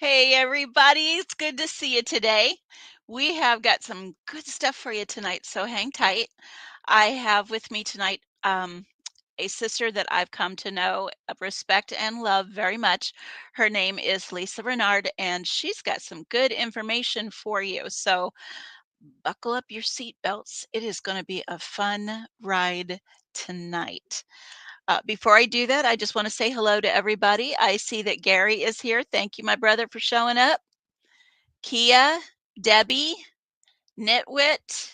Hey, everybody. It's good to see you today. We have got some good stuff for you tonight, so hang tight. I have with me tonight a sister that I've come to know, respect, and love very much. Her name is Lisa Renard, and she's got some good information for you. So buckle up your seatbelts. It is going to be a fun ride tonight. Before I do that, I just want to say hello to everybody. I see that Gary is here. Thank you, my brother, for showing up. Kia, Debbie, Nitwit.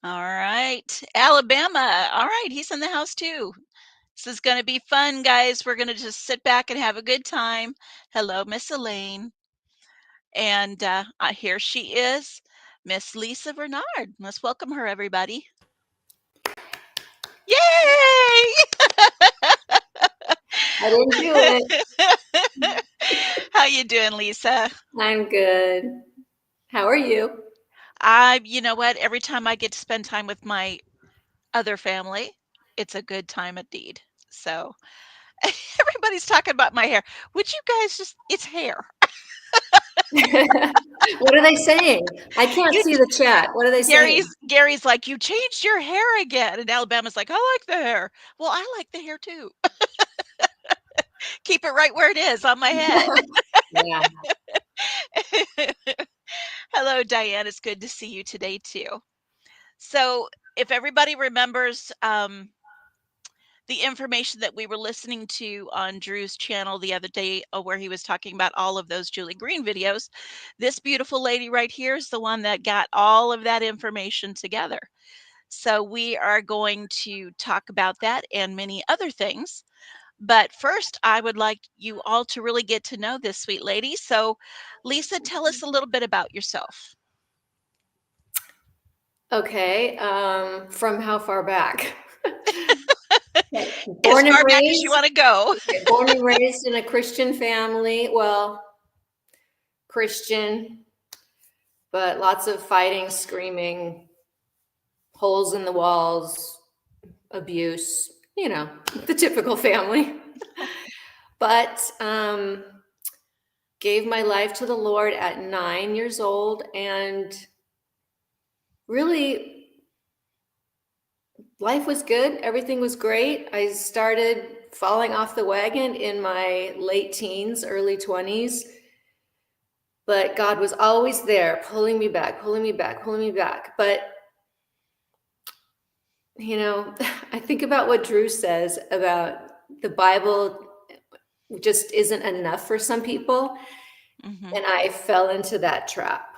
All right. Alabama. All right. He's in the house too. This is going to be fun, guys. We're going to just sit back and have a good time. Hello, Miss Elaine. And here she is, Miss Lisa Renard. Let's welcome her, everybody. Yay! I didn't do it. How you doing, Lisa? I'm good. How are you? You know what? Every time I get to spend time with my other family, it's a good time indeed. So everybody's talking about my hair. Would you guys it's hair. What are they saying? I can't You see the chat. What are they saying? Gary's like, you changed your hair again. And Alabama's like, I like the hair. Well, I like the hair too. Keep it right where it is on my head. Yeah. Hello, Diane. It's good to see you today too. So if everybody remembers the information that we were listening to on Drew's channel the other day, where he was talking about all of those Julie Green videos, this beautiful lady right here is the one that got all of that information together. So we are going to talk about that and many other things. But first, I would like you all to really get to know this sweet lady. So, Lisa, tell us a little bit about yourself. Okay. From how far back? As far back as you want to go. Born and raised in a Christian family. Well, Christian, but lots of fighting, screaming, holes in the walls, abuse, the typical family. But gave my life to the Lord at 9 years old, and really life was good. Everything was great. I started falling off the wagon in my late teens, early 20s, but God was always there, pulling me back, pulling me back, pulling me back. But I think about what Drew says about the Bible just isn't enough for some people. Mm-hmm. And I fell into that trap.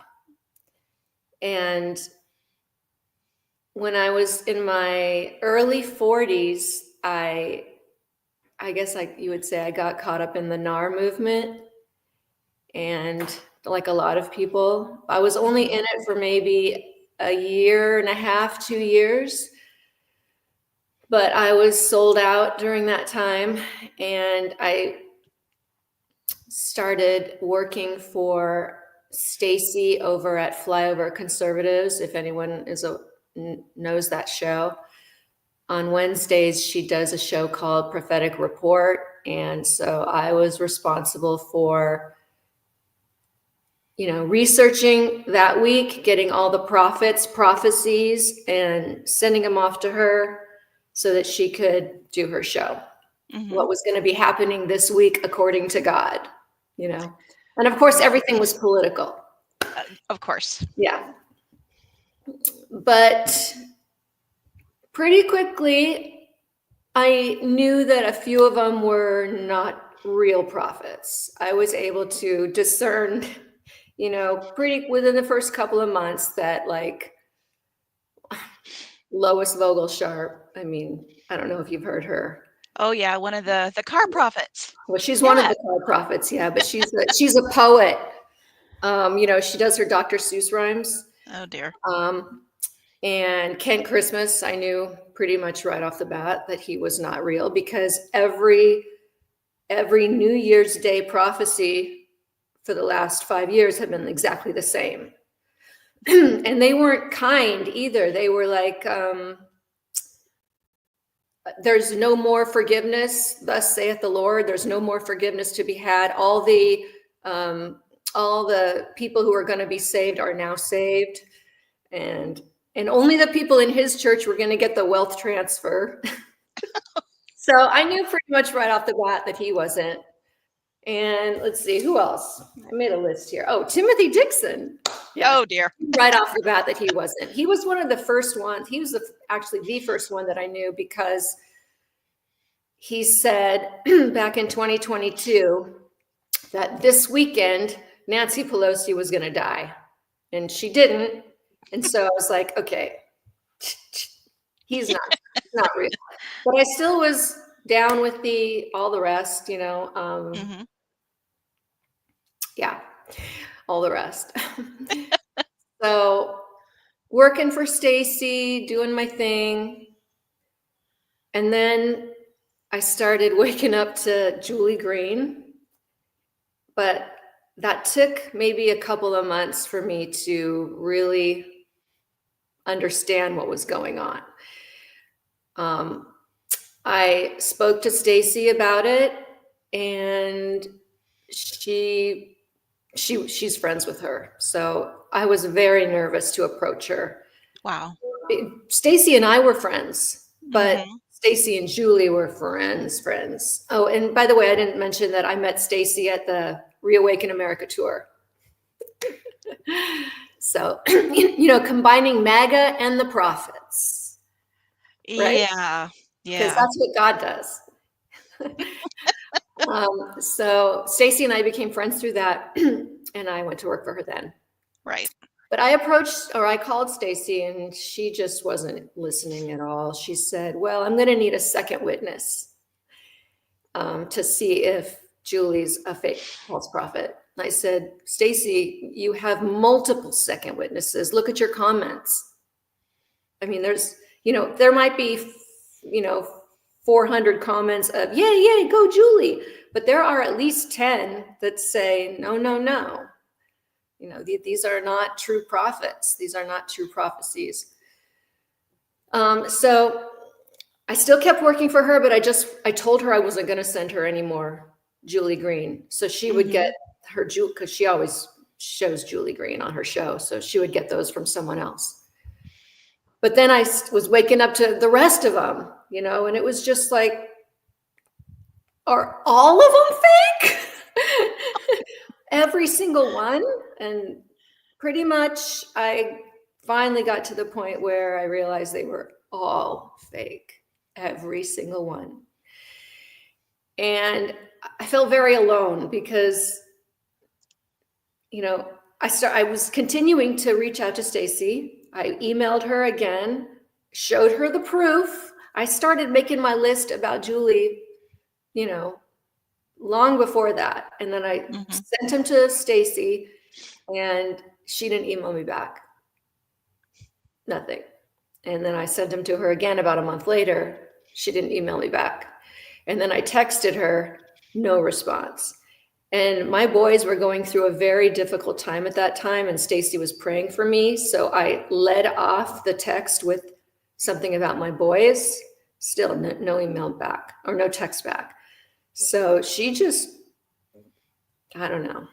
And when I was in my early 40s, I guess you would say I got caught up in the NAR movement. And like a lot of people, I was only in it for maybe a year and a half, 2 years. But I was sold out during that time, and I started working for Stacy over at Flyover Conservatives. If anyone knows that show, on Wednesdays she does a show called Prophetic Report, and so I was responsible for researching that week, getting all the prophecies, and sending them off to her so that she could do her show. Mm-hmm. What was going to be happening this week according to God, and of course everything was political. Of course. Yeah. But pretty quickly I knew that a few of them were not real prophets. I was able to discern, pretty within the first couple of months that Lois Vogelsharp, I don't know if you've heard her. Oh yeah, one of the car prophets. Well, she's one of the car prophets, yeah, but she's a poet. She does her Dr. Seuss rhymes. Oh dear. And Kent Christmas, I knew pretty much right off the bat that he was not real, because every New Year's Day prophecy for the last 5 years have been exactly the same. And they weren't kind either. They were like, there's no more forgiveness, thus saith the Lord. There's no more forgiveness to be had. All the All the people who are going to be saved are now saved. And only the people in his church were going to get the wealth transfer. So I knew pretty much right off the bat that he wasn't. And let's see, who else? I made a list here. Oh, Timothy Dixon. Yeah. Oh, dear. Right off the bat that he wasn't. He was one of the first ones. He was actually the first one that I knew, because he said back in 2022 that this weekend Nancy Pelosi was going to die, and she didn't. And so I was like, okay, he's not real. But I still was down with all the rest, Mm-hmm. Yeah, all the rest. So working for Stacy, doing my thing. And then I started waking up to Julie Green. But that took maybe a couple of months for me to really understand what was going on. I spoke to Stacy about it, and she's friends with her. So I was very nervous to approach her. Wow. Stacy and I were friends, but Stacy and Julie were friends. Oh, and by the way, I didn't mention that I met Stacy at the Reawaken America tour. So, combining MAGA and the prophets. Right? Yeah. Because that's what God does. So Stacy and I became friends through that, and I went to work for her then. Right. But I called Stacy, and she just wasn't listening at all. She said, well, I'm going to need a second witness to see if Julie's a fake false prophet. And I said, Stacy, you have multiple second witnesses. Look at your comments. I mean, there might be, 400 comments of, yay, go Julie. But there are at least 10 that say, no. These are not true prophets. These are not true prophecies. So I still kept working for her, but I told her I wasn't going to send her any more Julie Green. So she would get her because she always shows Julie Green on her show. So she would get those from someone else. But then I was waking up to the rest of them, and it was just like, are all of them fake? Every single one. And pretty much I finally got to the point where I realized they were all fake, every single one. And I felt very alone because, I was continuing to reach out to Stacy. I emailed her again, showed her the proof. I started making my list about Julie, long before that. And then I sent him to Stacy, and she didn't email me back. Nothing. And then I sent him to her again about a month later. She didn't email me back. And then I texted her, no response. And my boys were going through a very difficult time at that time, and Stacy was praying for me. So I led off the text with something about my boys. Still no email back, or no text back. So she just, I don't know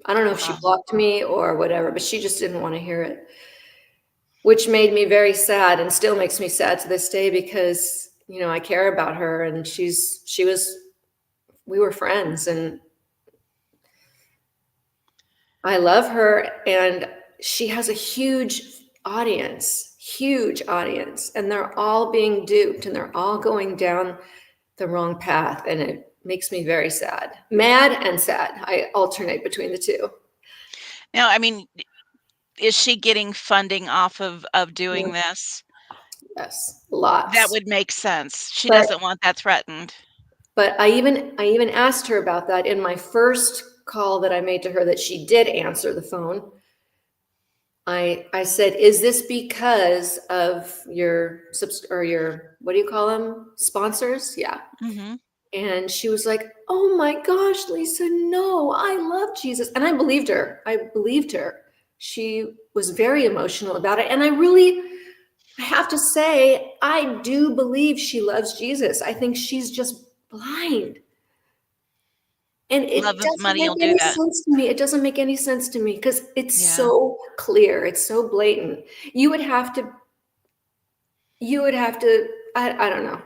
if she blocked me or whatever, but she just didn't want to hear it, which made me very sad, and still makes me sad to this day, because, I care about her, and we were friends, and I love her, and she has a huge audience, and they're all being duped, and they're all going down the wrong path. And it makes me very sad, mad and sad. I alternate between the two. Now, I mean, is she getting funding off of doing this? Yes, lots. That would make sense. She doesn't want that threatened. But I even asked her about that in my first call that I made to her, that she did answer the phone. I said, is this because of your what do you call them? Sponsors? Yeah. And she was like, oh my gosh, Lisa, no, I love Jesus. And I believed her. She was very emotional about it. And I have to say, I do believe she loves Jesus. I think she's just blind. And it Love of doesn't money make will do any that. sense to me. It doesn't make any sense to me because it's Yeah. so clear. It's so blatant. You would have to, I don't know.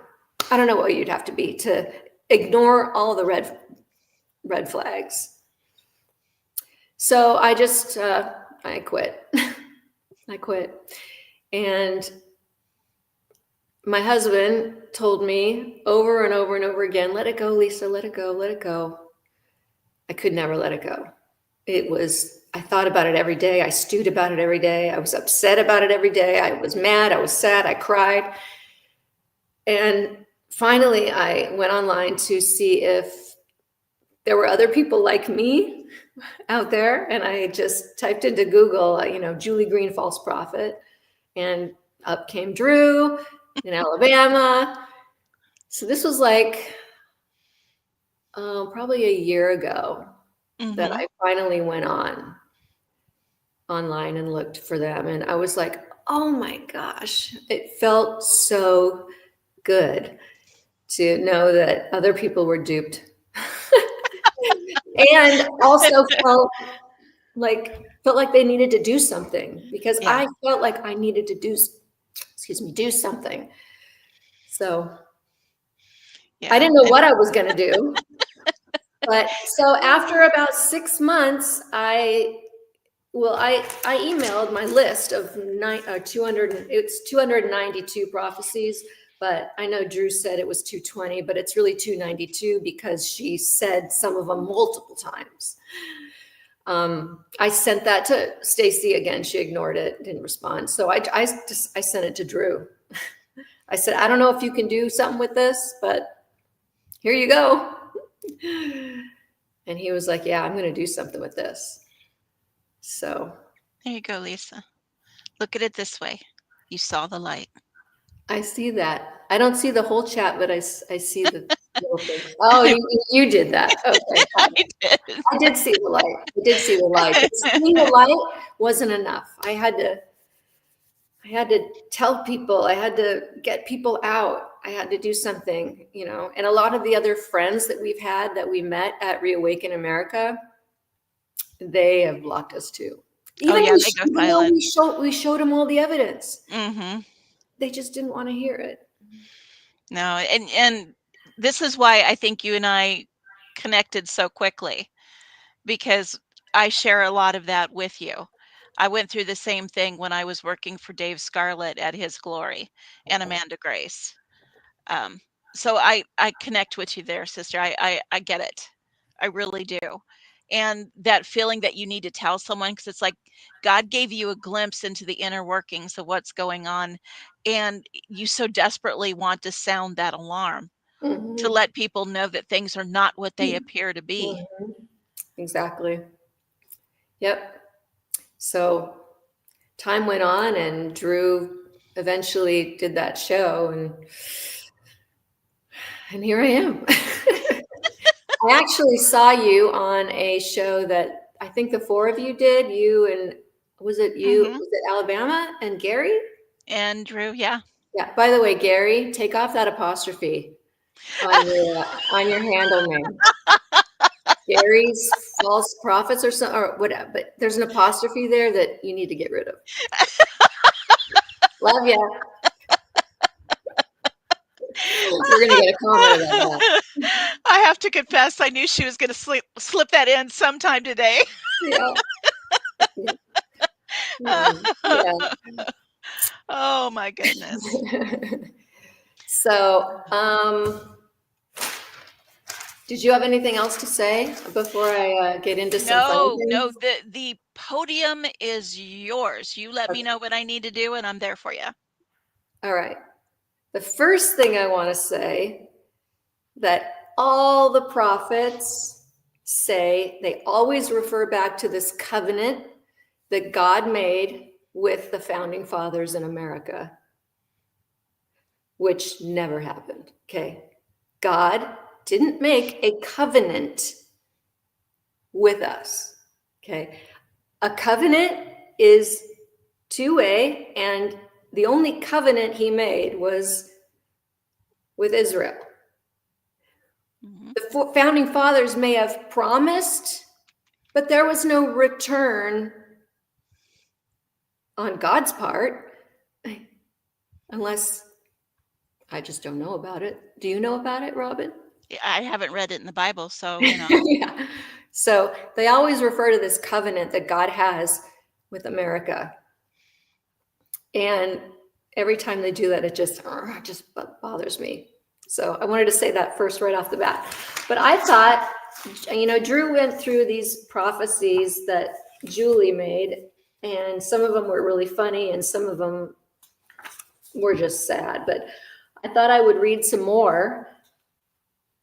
I don't know what you'd have to be to ignore all the red flags. So I just, I quit. I quit. And my husband told me over and over and over again, let it go, Lisa, let it go, let it go. I could never let it go. I thought about it every day. I stewed about it every day. I was upset about it every day. I was mad. I was sad. I cried. And finally, I went online to see if there were other people like me out there. And I just typed into Google, Julie Green, false prophet. And up came Drew in Alabama. So this was like probably a year ago that Mm-hmm. I finally went online and looked for them. And I was like, oh my gosh, it felt so good to know that other people were duped. And also felt like they needed to do something because Yeah. I felt like I needed to do something. So I Yeah. didn't know And what I was going to do. But so after about 6 months, I emailed my list of 200, it's 292 prophecies, but I know Drew said it was 220, but it's really 292 because she said some of them multiple times. I sent that to Stacy again. She ignored it, didn't respond. So I sent it to Drew. I said, I don't know if you can do something with this, but here you go. And he was like, yeah, I'm going to do something with this. So there you go, Lisa. Look at it this way. You saw the light. I see that. I don't see the whole chat, but I see the little thing. Oh, you did that. Okay. I did. I did see the light. I did see the light. But seeing the light wasn't enough. I had to tell people. I had to get people out. I had to do something, And a lot of the other friends that we've had that we met at Reawaken America, they have blocked us too. Oh, Even yeah, they go though silent. we showed them all the evidence, Mm-hmm. they just didn't want to hear it. No, and this is why I think you and I connected so quickly, because I share a lot of that with you. I went through the same thing when I was working for Dave Scarlett at His Glory and Amanda Grace. Um, so I connect with you there, sister. I get it. I really do. And that feeling that you need to tell someone, because it's like God gave you a glimpse into the inner workings of what's going on, and you so desperately want to sound that alarm to Mhm. let people know that things are not what they appear to be. Mhm. Exactly. Yep. So time went on, and Drew eventually did that show, and here I am. I actually saw you on a show that I think the four of you did. You and was it you? Hmm. Was it Alabama and Gary? And Drew, yeah. Yeah. By the way, Gary, take off that apostrophe on your handle name. Gary's false prophets or something or whatever, but there's an apostrophe there that you need to get rid of. Love ya. We're gonna get a comment about that. I have to confess, I knew she was going to slip that in sometime today. Yeah. Yeah. Oh my goodness. So, did you have anything else to say before I get into some funny No, things? the podium is yours. You let me Okay. know what I need to do, and I'm there for you. All right. The first thing I want to say that all the prophets say, they always refer back to this covenant that God made with the founding fathers in America, which never happened. Okay. God didn't make a covenant with us. Okay. A covenant is two-way, and the only covenant he made was with Israel. Mhm. The founding fathers may have promised, but there was no return on God's part, unless I just don't know about it. Do you know about it, Robin? I haven't read it in the Bible, so, Yeah. So they always refer to this covenant that God has with America. And every time they do that, it just bothers me. So I wanted to say that first right off the bat. But I thought, Drew went through these prophecies that Julie made, and some of them were really funny and some of them were just sad. But I thought I would read some more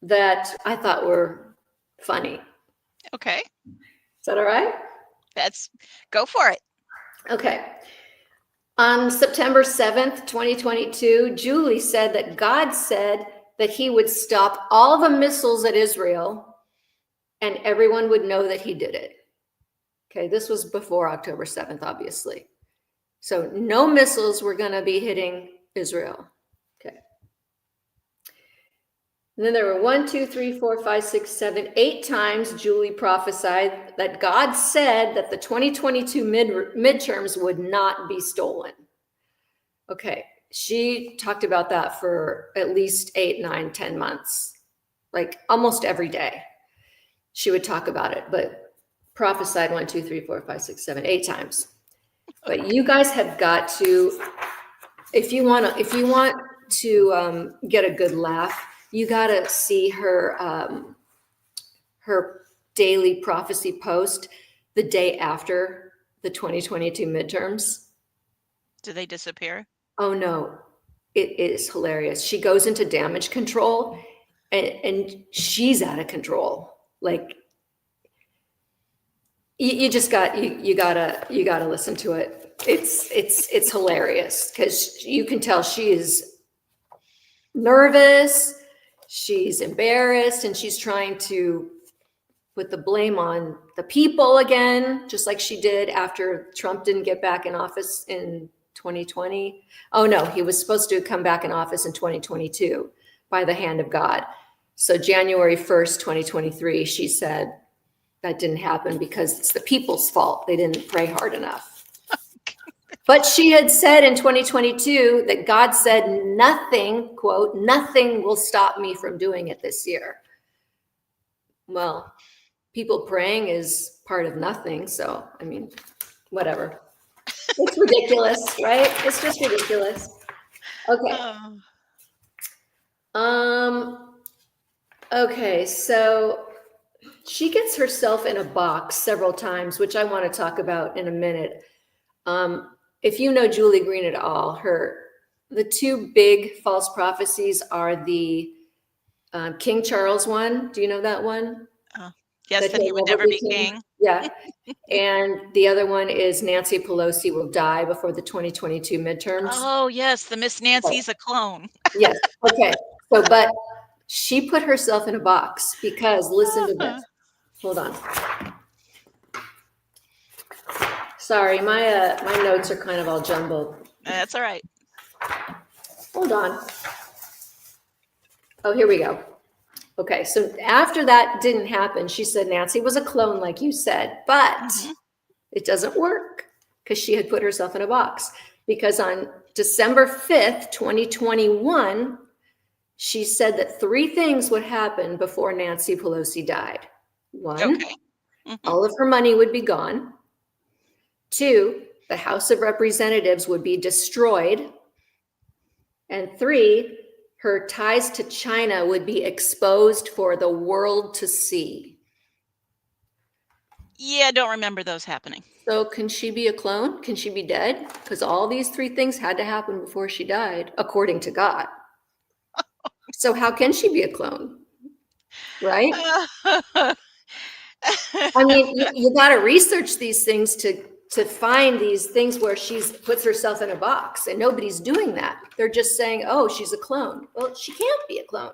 that I thought were funny. Okay. Is that all right? Go for it. Okay. On September 7th, 2022, Julie said that God said that he would stop all the missiles at Israel and everyone would know that he did it. Okay, this was before October 7th, obviously. So no missiles were going to be hitting Israel. Okay. And then there were 1, 2, 3, 4, 5, 6, 7, 8 times Julie prophesied that God said that the 2022 midterms would not be stolen. Okay, she talked about that for at least 8, 9, 10 months, like almost every day. She would talk about it, but prophesied 1, 2, 3, 4, 5, 6, 7, 8 times. But you guys have got to, if you want to get a good laugh, you got to see her daily prophecy post the day after the 2022 midterms. Do they disappear? Oh no, it is hilarious. She goes into damage control and she's out of control. Like you gotta listen to it. It's hilarious because you can tell she is nervous, she's embarrassed, and she's trying to put the blame on the people again, just like she did after Trump didn't get back in office in 2020. Oh no, he was supposed to come back in office in 2022 by the hand of God. So January 1st, 2023, she said that didn't happen because it's the people's fault. They didn't pray hard enough. But she had said in 2022 that God said nothing, quote, nothing will stop me from doing it this year. Well, people praying is part of nothing. So, I mean, whatever. It's ridiculous, right? It's just ridiculous. Okay. Okay, so she gets herself in a box several times, which I want to talk about in a minute. If you know Julie Green at all, the 2 big false prophecies are the King Charles one. Do you know that one? Yes, that he would never be king. Yeah. And the other one is Nancy Pelosi will die before the 2022 midterms. Oh, yes, the Miss Nancy's a clone. Yes. Okay. So, but she put herself in a box because listen to this. Hold on. Sorry, my notes are kind of all jumbled. That's all right. Hold on. Oh, here we go. Okay, so after that didn't happen, she said Nancy was a clone, like you said, but it doesn't work because she had put herself in a box. Because on December 5th, 2021, she said that 3 things would happen before Nancy Pelosi died. 1, all of her money would be gone. 2, the House of Representatives would be destroyed. And 3, her ties to China would be exposed for the world to see. Yeah, I don't remember those happening. So can she be a clone? Can she be dead? Because all these 3 things had to happen before she died, according to God. So how can she be a clone? Right? I mean, you got to research these things to find these things where she puts herself in a box, and nobody's doing that. They're just saying, oh, she's a clone. Well, she can't be a clone.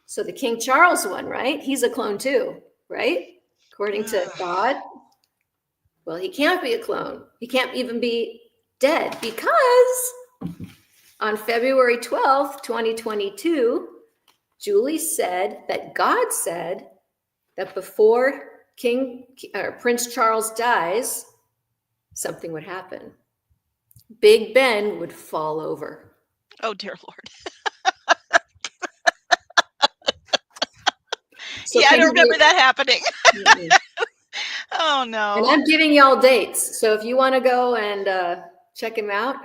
So the King Charles one, right? He's a clone too, right? According to God. Well, he can't be a clone. He can't even be dead because on February 12th, 2022, Julie said that God said that before Prince Charles dies, something would happen. Big Ben would fall over. Oh, dear Lord. So Yeah, I can don't you remember that happening. Mm-mm. Oh, And no. I'm giving y'all dates. So if you want to go and check him out,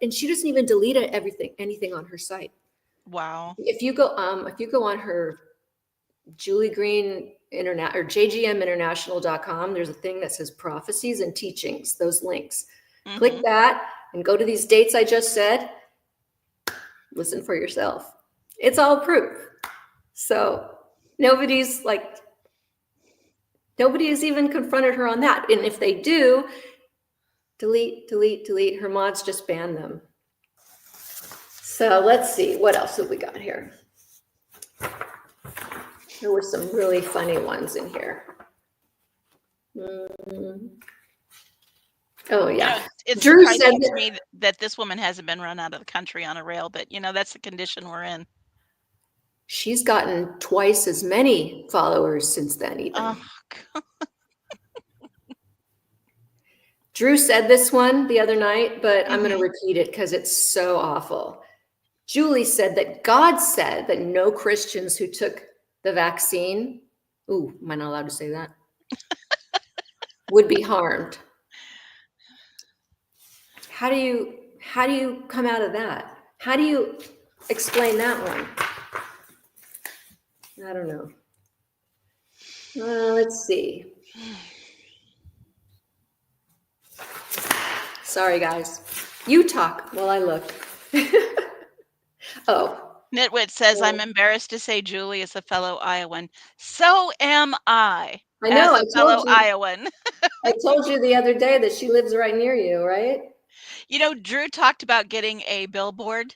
and she doesn't even delete anything on her site. Wow. If you go on her Julie Green Internet or jgminternational.com, there's a thing that says prophecies and teachings, those links. Click Mhm. that and go to these dates I just said. Listen for yourself. It's all proof. So nobody has even confronted her on that. And if they do, delete. Her mods just ban them. So let's see, what else have we got here? There were some really funny ones in here. Oh, You yeah. know, it's Drew said surprising to that me that this woman hasn't been run out of the country on a rail, but, that's the condition we're in. she's gotten twice as many followers since then, even. Oh, Drew said this one the other night, but I'm going to Mhm. repeat it because it's so awful. Julie said that God said that no Christians who took the vaccine, ooh, am I not allowed to say that? Would be harmed. How do you come out of that? How do you explain that one? I don't know. Let's see. Sorry, guys. You talk while I look. Oh. Nitwit says, I'm embarrassed to say Julie is a fellow Iowan. So am I, I as know. a fellow Iowan. I told you the other day that she lives right near you, right? Drew talked about getting a billboard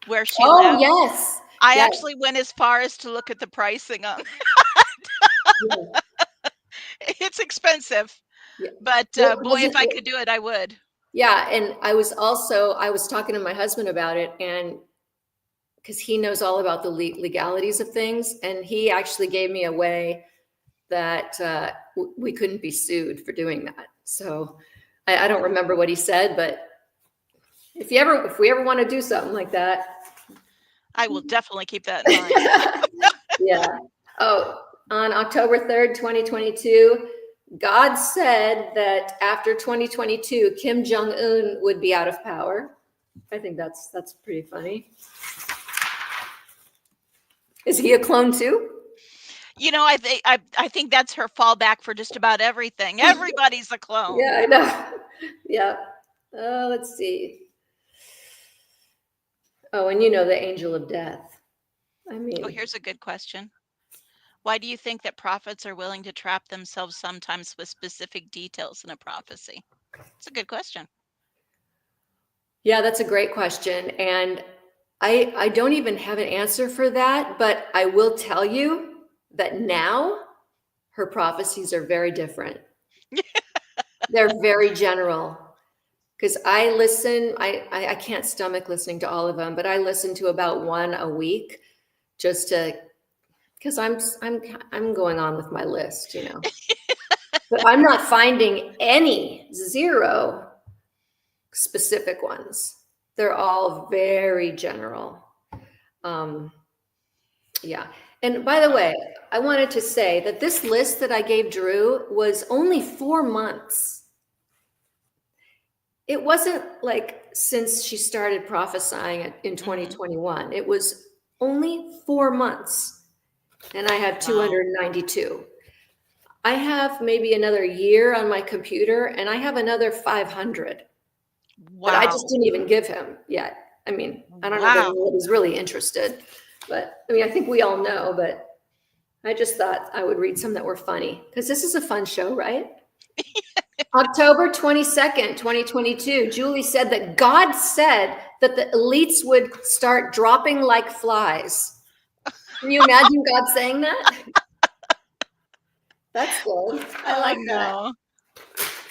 where she Oh, lives. yes. I Yes. actually went as far as to look at the pricing on Yeah. it's expensive, Yeah. but boy, if I could do it, I would. Yeah, and I was talking to my husband about it, and because he knows all about the legalities of things, and he actually gave me a way that we couldn't be sued for doing that. So I don't remember what he said, but if we ever want to do something like that, I will definitely keep that in mind. yeah. Oh, on October 3rd, 2022, God said that after 2022, Kim Jong-un would be out of power. I think that's pretty funny. Is he a clone too? I think that's her fallback for just about everything. Everybody's a clone. Yeah, I know. Yeah. Let's see. Oh, and the angel of death. I mean, Oh, here's a good question. Why do you think that prophets are willing to trap themselves sometimes with specific details in a prophecy? It's a good question. yeah, that's a great question. And I don't even have an answer for that, but I will tell you that now her prophecies are very different. They're very general. Because I can't stomach listening to all of them, but I listen to about one a week because I'm going on with my list, But I'm not finding zero specific ones. They're all very general. Yeah. And by the way, I wanted to say that this list that I gave Drew was only 4 months. It wasn't like since she started prophesying in 2021. It was only 4 months, and I have 292. I have maybe another year on my computer, and I have another 500 that I just didn't even give him yet. I mean, I don't know that anybody's really interested, but I mean, I think we all know, but I just thought I would read some that were funny because this is a fun show, right? October 22nd, 2022, Julie said that God said that the elites would start dropping like flies. Can you imagine God saying that? That's good. I like that.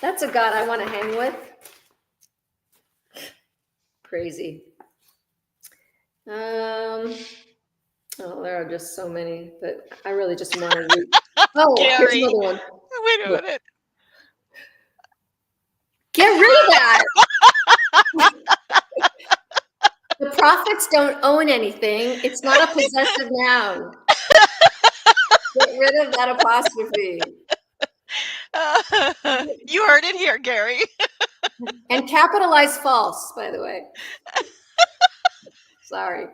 That's a God I want to hang with. Crazy. Oh, there are just so many, but I really just want to read. Oh, here's Gary, another one. wait a minute. Get rid of that. The prophets don't own anything. It's not a possessive noun. Get rid of that apostrophe. You heard it here, Gary. And capitalize false, by the way. Sorry.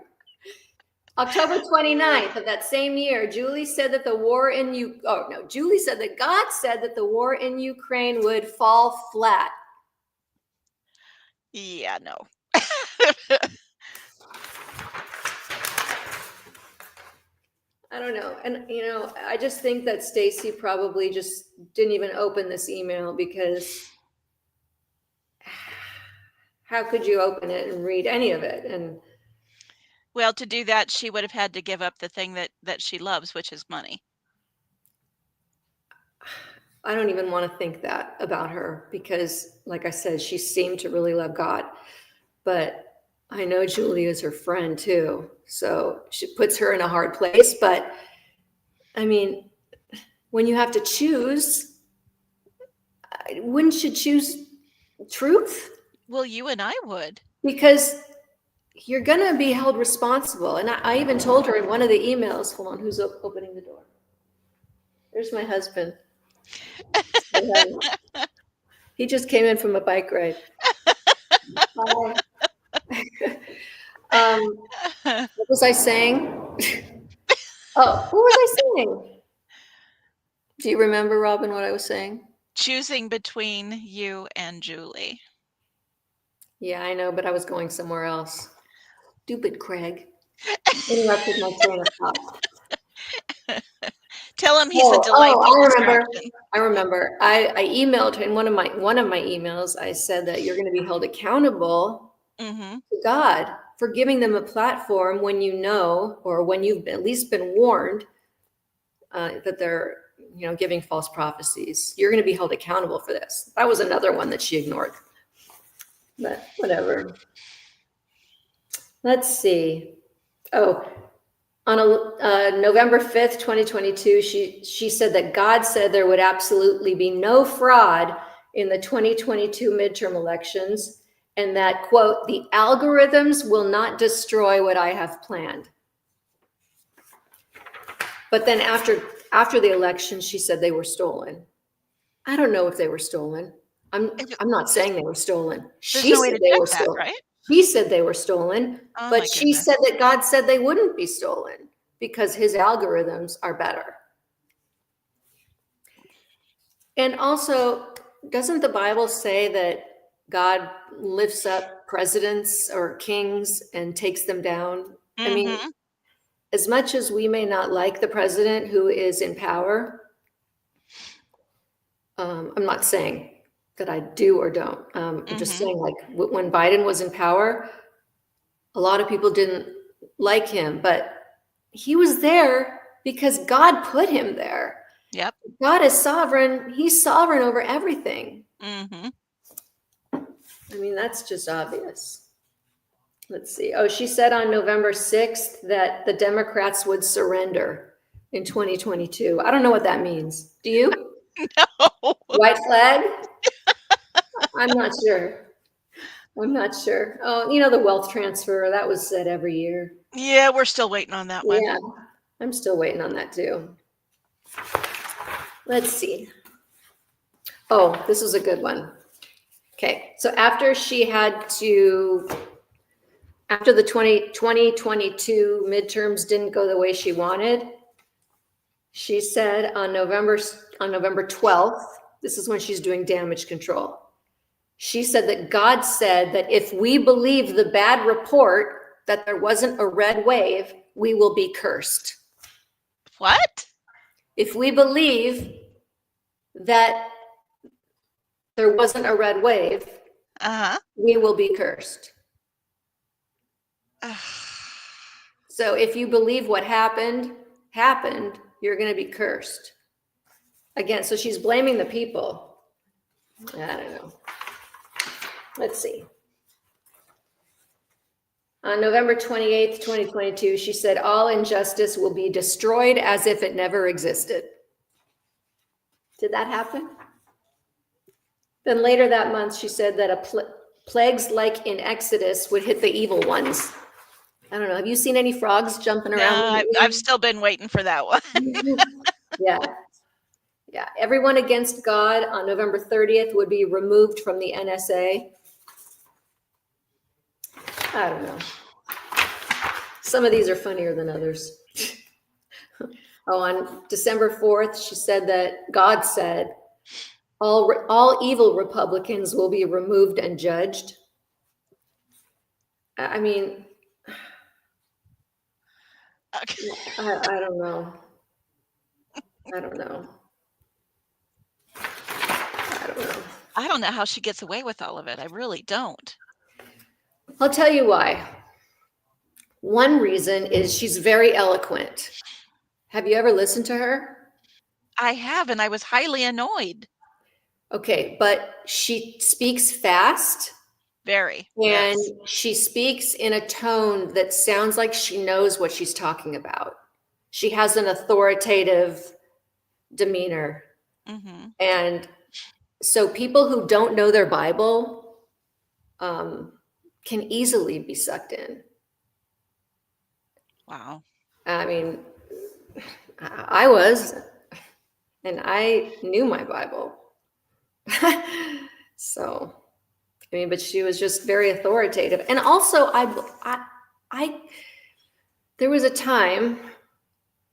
October 29th of that same year, Julie said that Julie said that God said that the war in Ukraine would fall flat. Yeah, no. I don't know. And, I just think that Stacy probably just didn't even open this email because how could you open it and read any of it? And Well, to do that, she would have had to give up the thing that she loves, which is money. I don't even want to think that about her because, like I said, she seemed to really love God. But I know Julie is her friend too. So she puts her in a hard place. But I mean, when you have to choose, wouldn't you choose truth? Well, you and I would. Because you're going to be held responsible. And I even told her in one of the emails, hold on, who's opening the door? There's my husband. He just came in from a bike ride. What was I saying? Oh, what was I saying? Do you remember, Robin, what I was saying? Choosing between you and Julie. Yeah, I know, but I was going somewhere else. Stupid Craig. Interrupted my train of thought. Tell him he's a delightful distraction. I remember. I emailed in one of my emails. I said that you're going to be held accountable to God for giving them a platform when you know, or when you've at least been warned that they're, giving false prophecies. You're going to be held accountable for this. That was another one that she ignored. But whatever. Let's see. Oh. On November 5th, 2022, she said that God said there would absolutely be no fraud in the 2022 midterm elections, and that, quote, the algorithms will not destroy what I have planned. But then after the election, she said they were stolen. I don't know if they were stolen. I'm not saying they were stolen. She said they were stolen, right? He said they were stolen, but she said that God said they wouldn't be stolen because his algorithms are better. And also, doesn't the Bible say that God lifts up presidents or kings and takes them down? I mean, as much as we may not like the president who is in power, I'm not saying that I do or don't. I'm just saying, like, when Biden was in power, a lot of people didn't like him, but he was there because God put him there. Yep. God is sovereign. He's sovereign over everything. I mean, that's just obvious. Let's see. Oh, she said on November 6th that the Democrats would surrender in 2022. I don't know what that means. Do you? No. White flag? I'm not sure. Oh, the wealth transfer, that was said every year. Yeah, we're still waiting on that one. Yeah, I'm still waiting on that too. Let's see. Oh, this was a good one. Okay, so after the 2022 midterms didn't go the way she wanted, she said on November 12th, this is when she's doing damage control. She said that God said that if we believe the bad report that there wasn't a red wave, we will be cursed. What? If we believe that there wasn't a red wave, we will be cursed. So if you believe what happened, you're going to be cursed. Again, so she's blaming the people. I don't know. Let's see. On November 28th, 2022, she said, all injustice will be destroyed as if it never existed. Did that happen? Then later that month, she said that plagues like in Exodus would hit the evil ones. I don't know. Have you seen any frogs jumping around? No, I've still been waiting for that one. Yeah. Yeah. Everyone against God on November 30th would be removed from the NSA. I don't know. Some of these are funnier than others. Oh, on December 4th, she said that God said, all evil Republicans will be removed and judged. I mean, Okay. I don't know. I don't know. I don't know. I don't know how she gets away with all of it. I really don't. I'll tell you why. One reason is she's very eloquent. Have you ever listened to her? I have, and I was highly annoyed. Okay, but she speaks fast. Very. And Yes. she speaks in a tone that sounds like she knows what she's talking about. She has an authoritative demeanor. Mm-hmm. And so people who don't know their Bible can easily be sucked in. Wow. I mean, I was, and I knew my Bible. So, I mean, but she was just very authoritative. And also, there was a time,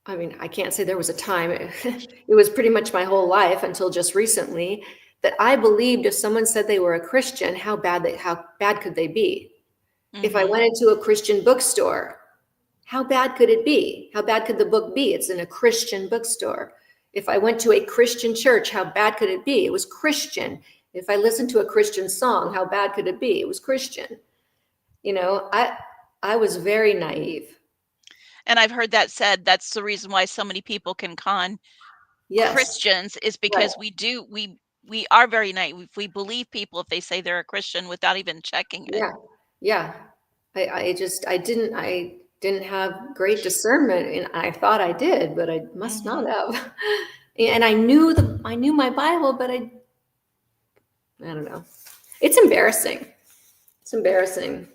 I mean, I can't say there was a time, it was pretty much my whole life until just recently, that I believed if someone said they were a Christian, how bad could they be? Mm-hmm. If I went into a Christian bookstore, how bad could it be? How bad could the book be? It's in a Christian bookstore. If I went to a Christian church, how bad could it be? It was Christian. If I listened to a Christian song, how bad could it be? It was Christian. You know, I was very naive. And I've heard that said, that's the reason why so many people can con Christians, is because we are very naive. We believe people if they say they're a Christian without even checking it. Yeah. I didn't have great discernment, and I thought I did, but I must not have. And I knew my Bible, but I don't know. It's embarrassing. It's embarrassing.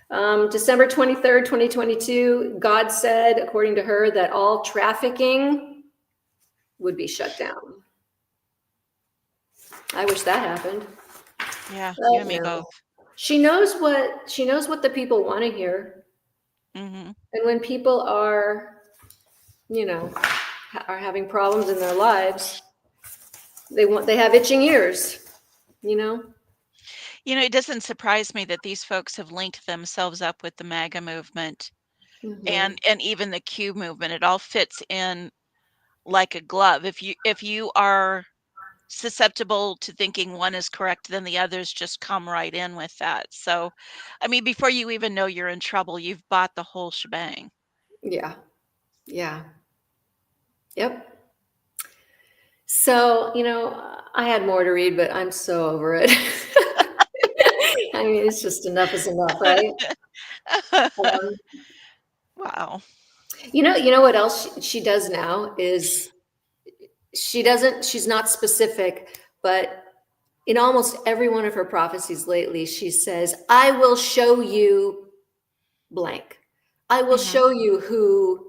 December 23rd, 2022, God said, according to her, that all trafficking would be shut down. I wish that happened. Yeah, you and me both. She knows what the people want to hear. Mm-hmm. And when people are, are having problems in their lives, they have itching ears, it doesn't surprise me that these folks have linked themselves up with the MAGA movement and even the Q movement. It all fits in like a glove. If you are susceptible to thinking one is correct, then the others just come right in with that. So, I mean, before you even know you're in trouble, you've bought the whole shebang. Yeah. Yep. So, I had more to read, but I'm so over it. I mean, it's just enough is enough, right? Wow. You know what else she does now is she's not specific, but in almost every one of her prophecies lately, she says, I will show you blank. I will show you who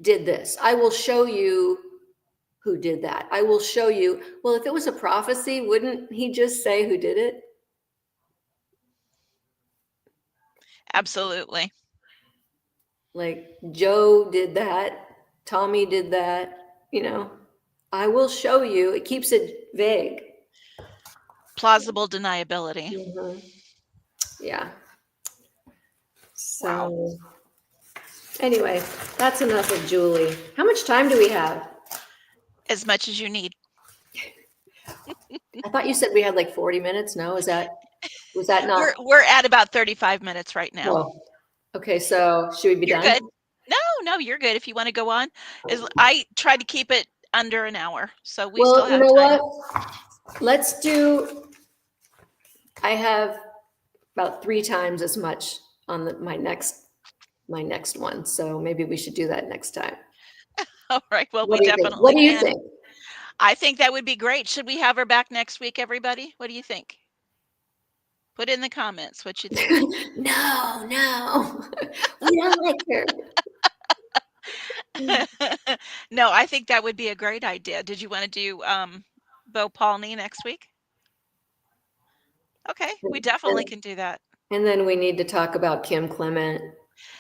did this. I will show you who did that. I will show you. Well, if it was a prophecy, wouldn't he just say who did it? Absolutely. Like Joe did that. Tommy did that. I will show you. It keeps it vague. Plausible deniability. Mm-hmm. Yeah. So wow. Anyway, that's enough of Julie. How much time do we have? As much as you need. I thought you said we had like 40 minutes. No, was that not? We're at about 35 minutes right now. Oh. Okay, so should we be You're done? Good. No, you're good. If you want to go on, I try to keep it under an hour, so we still have time. What? Let's do. I have about 3 times as much on my next one. So maybe we should do that next time. All right. Well, What we do you think? What definitely do you can. think? I think that would be great. Should we have her back next week, everybody? What do you think? Put in the comments what you think. No, we don't like her. No, I think that would be a great idea. Did you want to do Bo Polny next week? Okay, we definitely can do that. And then we need to talk about Kim Clement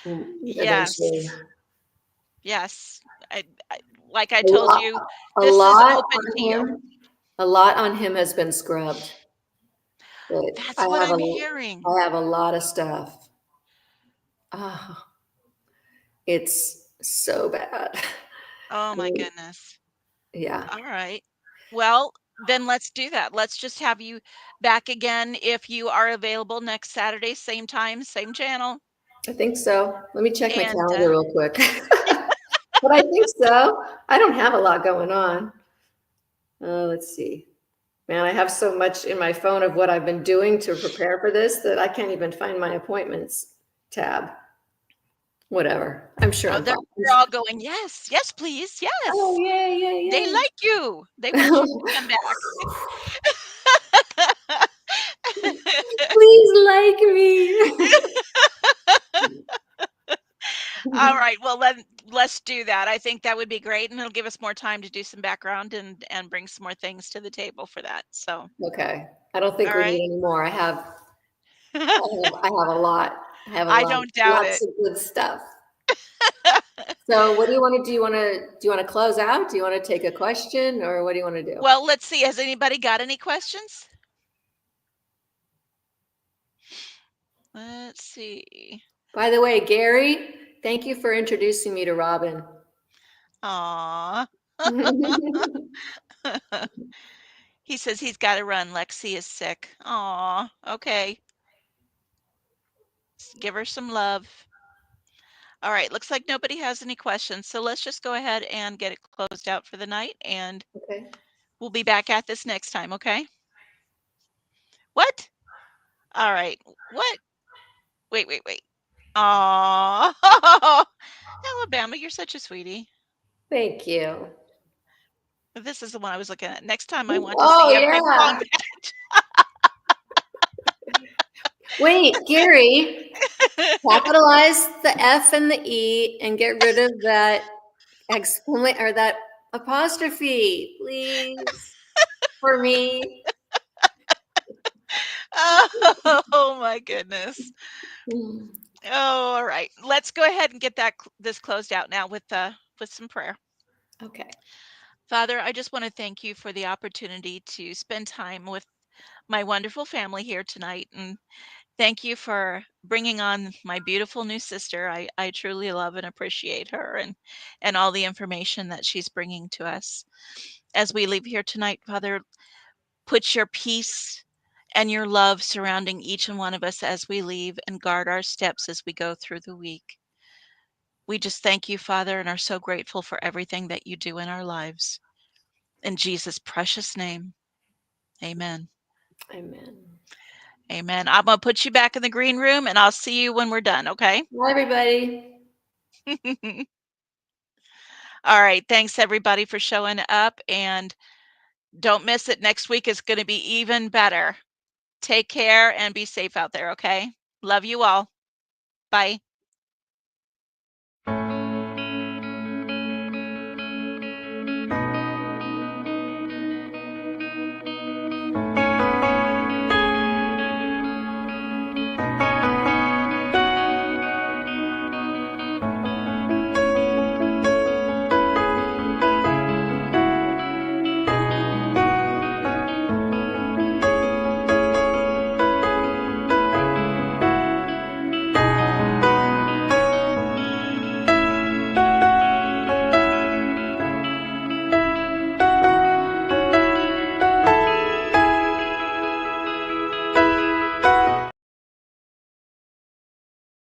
Yes. eventually. Yes. Like I told you, A this is lot open on to you. him. A lot on him has been scrubbed. But That's what I'm hearing. I have a lot of stuff. Oh, it's so bad. Oh my goodness. Yeah. All right. Well, then let's do that. Let's just have you back again if you are available next Saturday, same time, same channel. I think so. Let me check my And calendar real quick. But I think so. I don't have a lot going on. Let's see. Man, I have so much in my phone of what I've been doing to prepare for this that I can't even find my appointments tab. Whatever. I'm sure I'm they're fine. all going, yes, yes, please, yes. Oh, yeah. They like you. They want you to come back. Please like me. All right. Well, let's do that. I think that would be great, and it'll give us more time to do some background and bring some more things to the table for that. So. Okay. I don't think All we right. need any more. I have a lot. I don't doubt Lots it. of good stuff. So what do you want to do? Do you want to close out? Do you want to take a question, or what do you want to do? Well, let's see. Has anybody got any questions? Let's see. By the way, Gary, thank you for introducing me to Robin. Aw. He says he's got to run. Lexi is sick. Aw. Okay. Give her some love. All right. Looks like nobody has any questions. So let's just go ahead and get it closed out for the night. And we'll be back at this next time. Okay. What? All right. What? Wait. Aw. Alabama, you're such a sweetie. Thank you. This is the one I was looking at. Next time I want to see a ping pong match. Wait, Gary, capitalize the F and the E and get rid of that exclamation or that apostrophe, please, for me. Oh my goodness. Oh, all right. Let's go ahead and get this closed out now with some prayer. Okay. Father, I just want to thank you for the opportunity to spend time with my wonderful family here tonight, and thank you for bringing on my beautiful new sister. I truly love and appreciate her and all the information that she's bringing to us. As we leave here tonight, Father, put your peace and your love surrounding each and one of us as we leave, and guard our steps as we go through the week. We just thank you, Father, and are so grateful for everything that you do in our lives. In Jesus' precious name, amen. Amen. Amen. I'm going to put you back in the green room, and I'll see you when we're done, okay? Bye, everybody. All right. Thanks, everybody, for showing up, and don't miss it. Next week is going to be even better. Take care and be safe out there, okay? Love you all. Bye.